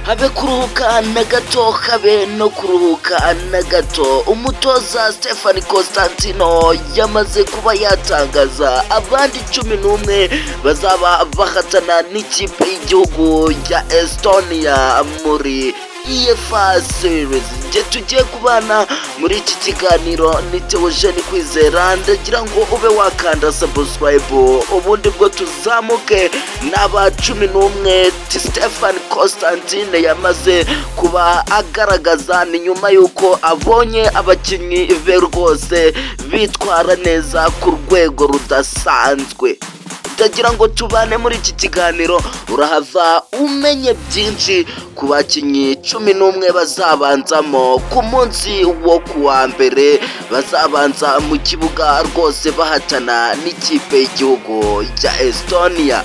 habe kuruhuka na gato habe no kuruhuka na gato. Umutoza Stefani Constantine yamaze kuba yatangaza abandi 11 bazaba bahatana n'ikipe y'igihugu ya Astonia muri EFA series. Tugiye kubana muri iki kiganiro ni Theogene Kwizera, ndagira ngo ube wakanda subscribe ubundi bwo tuzamuke n'aba 11 Stefani Constantine yamaze kuba agaragaza. Ni nyuma yuko abonye abakinnyi be rwose bitwara neza ku rwego rudasanzwe. Ndagira ngo tubane muri iki kiganiro urahava umenye byinshi ku bakinnyi 11 bazabanzamo ku munsi wo kuwa mbere, bazabanza mu kibuga rwose bahatana n'ikipe y'igihugu ya Astonia.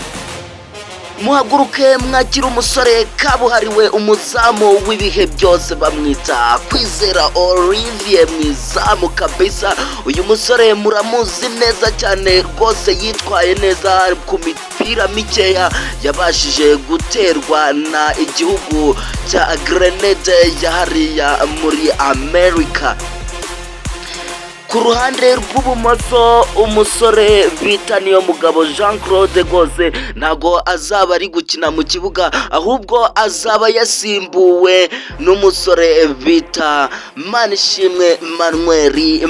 Muhaguruke mwakira umusore kabuhariwe, umuzamu w'ibihe byose bamwita Kwizera Olivier, mwizamu kabisa. Uyu musore muramuzi neza cyane rwose, yitwaye neza ku mipira mikeya yabashije guterwa na igihugu cya Grenade ya hariya muri Amerika. Ku ruhande rw'ubumoso umusore bita Niyomugabo Jean Claude rwose ntago azaba ari gukina mu kibuga, ahubwo azaba yasimbuwe n'umusore bita Manishimwe Manuel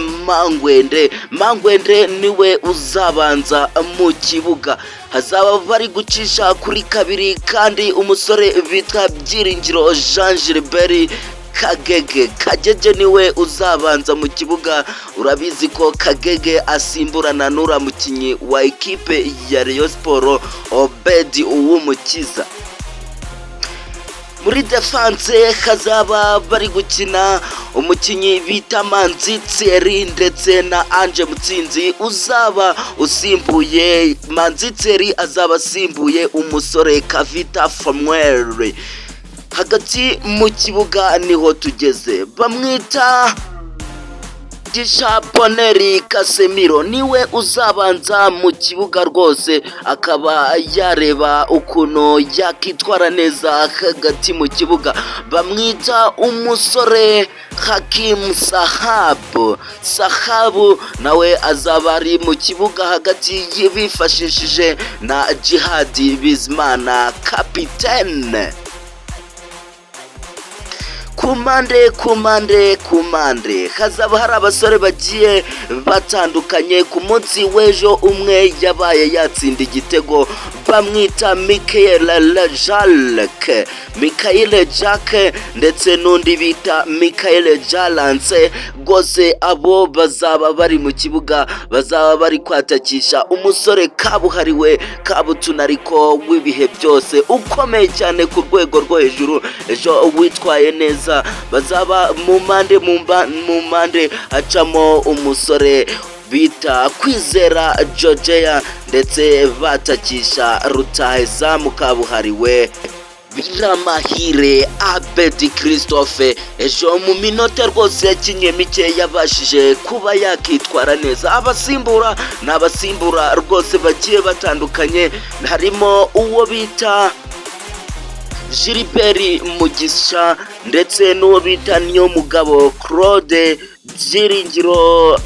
Mangwende niwe uzabanza mu kibuga. Hazaba bari gucisha kuri kabiri kandi umusore bita Byiringiro Jean Gilbert Kagege niwe uzabanza mu kibuga. Urabizi ko Kagege asimburana n'ura mukinyi wa ekipe ya Rayon Sport Obedi Uwumukiza. Muri defense hazaba bari gukina umukinyi bita Manzi Thierry ndetse na Ange Mutsinzi uzaba usimbuye Manzi Thierry, azaba asimbuye umusore Kavita Samuel. Hagati mu kibuga niho tugeze, bamwita Gishaponeri Casemiro niwe uzabanza mu kibuga rwose, akaba yareba ukuntu yakitwara neza hagati mu kibuga. Bamwita umusore Hakim Sahabu nawe azaba ari mu kibuga hagati y'ibifashishije na Jihadi Bizimana kapitene. Kumande hazaba hari abasore bagiye batandukanye. Ku munsi w'ejo umwe yabaye yatsinda igitego, bamwita Michael Jacques ndetse n'undi bita Michael Jalance. Gose abo bazaba bari mu kibuga, bazaba bari kwatakisha umusore kabuhariwe kabutunariko w'ibihe byose ukomeye cyane ku rwego rwo hejuru, ejo witwaye neza. Bazaba mu mpande hacamo umusore bita Kwizera Georgia ndetse batakisha rutahizamu kabuhariwe Biramahire Abedi Christophe. Ejo mu minota rwose yakinye mike yabashije kuba yakitwara neza. Abasimbura rwose bagiye batandukanye, harimo uwo bita Gilbert Mugisha ndetse n'uwo bita Niyomugabo Claude, Byiringiro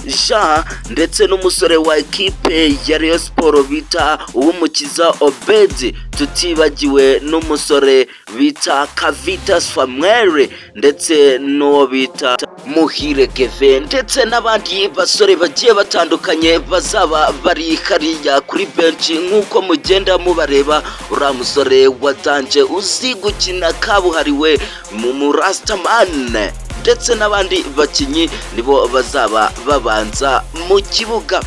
Jean ndetse n'umusore wa ekipe ya Rayon Sport bita Uwumukiza Obedi, tutibagiwe n'umusore bita Kavita Samuel ndetse n'uwo bita Muhire Keve ndetse n'abandi basore bagiye batandukanye bazaba bari hariya kuri bench. Nk'uko mugenda mubareba, uriya musore watanje uzi gukina kabuhariwe mu Murastaman ndetse n'abandi bakinyi nibo bazaba babanza mu kibuga.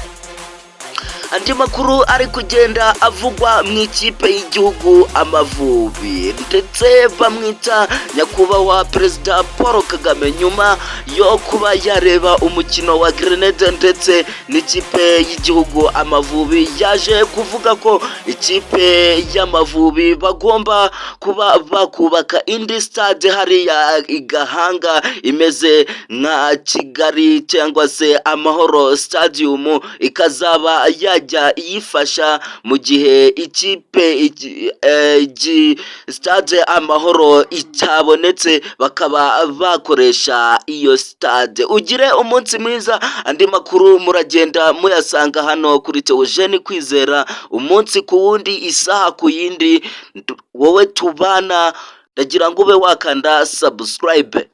andi makuru ari kugenda avugwa mu ikipe y'igihugu Amavubi ndetse bamwita nyakubahwa perezida Paul Kagame nyuma yo kuba yareba umukino wa Grenade ndetse n'ikipe y'igihugu Amavubi yaje kuvuga ko ikipe y'Amavubi bagomba kuba bakubaka indi stade hariya igahanga imeze nka Kigali cyangwa se Amahoro Stadium ikazaba yajya iyifasha mu gihe ikipe stade Amahoro itabonetse bakaba bakoresha iyo stade. Ugire umunsi mwiza, andi makuru muragenda muyasanga hano kuri Theogene Kwizera umunsi ku wundi isaha ku yindi. Wowe tubana ndagira ngo ube wakanda subscribe.